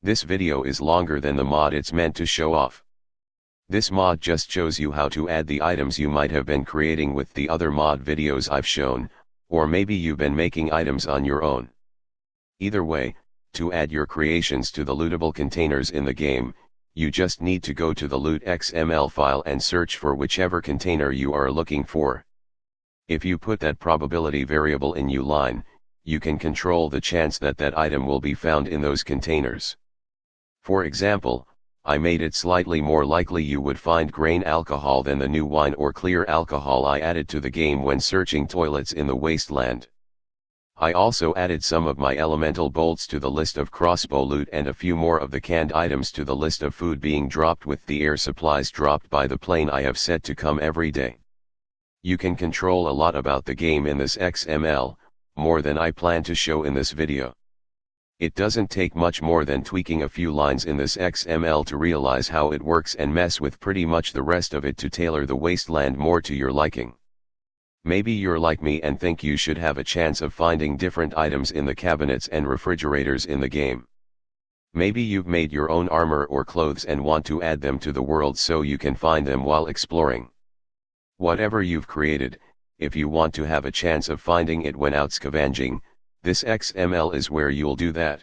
This video is longer than the mod it's meant to show off. This mod just shows you how to add the items you might have been creating with the other mod videos I've shown, or maybe you've been making items on your own. Either way, to add your creations to the lootable containers in the game, you just need to go to the loot.xml file and search for whichever container you are looking for. If you put that probability variable in uline, you can control the chance that that item will be found in those containers. For example, I made it slightly more likely you would find grain alcohol than the new wine or clear alcohol I added to the game when searching toilets in the wasteland. I also added some of my elemental bolts to the list of crossbow loot and a few more of the canned items to the list of food being dropped with the air supplies dropped by the plane I have set to come every day. You can control a lot about the game in this XML, more than I plan to show in this video. It doesn't take much more than tweaking a few lines in this XML to realize how it works and mess with pretty much the rest of it to tailor the wasteland more to your liking. Maybe you're like me and think you should have a chance of finding different items in the cabinets and refrigerators in the game. Maybe you've made your own armor or clothes and want to add them to the world so you can find them while exploring. Whatever you've created, if you want to have a chance of finding it when out scavenging, this XML is where you'll do that.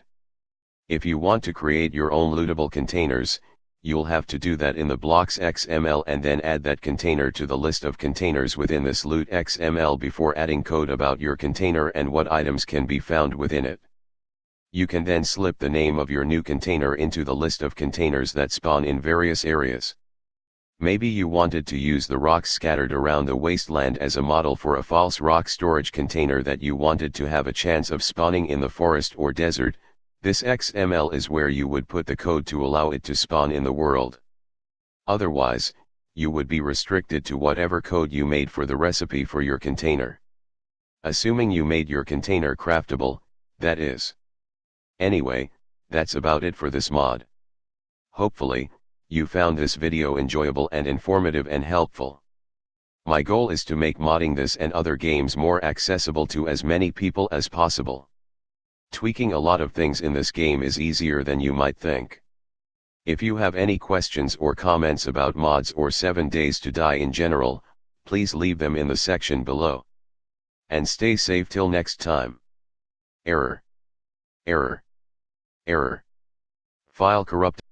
If you want to create your own lootable containers, you'll have to do that in the blocks XML and then add that container to the list of containers within this loot XML before adding code about your container and what items can be found within it. You can then slip the name of your new container into the list of containers that spawn in various areas. Maybe you wanted to use the rocks scattered around the wasteland as a model for a false rock storage container that you wanted to have a chance of spawning in the forest or desert. This XML is where you would put the code to allow it to spawn in the world. Otherwise, you would be restricted to whatever code you made for the recipe for your container. Assuming you made your container craftable, that is. Anyway, that's about it for this mod. Hopefully, you found this video enjoyable and informative and helpful. My goal is to make modding this and other games more accessible to as many people as possible. Tweaking a lot of things in this game is easier than you might think. If you have any questions or comments about mods or 7 Days to Die in general, please leave them in the section below. And stay safe till next time. Error. Error. Error. File corrupted.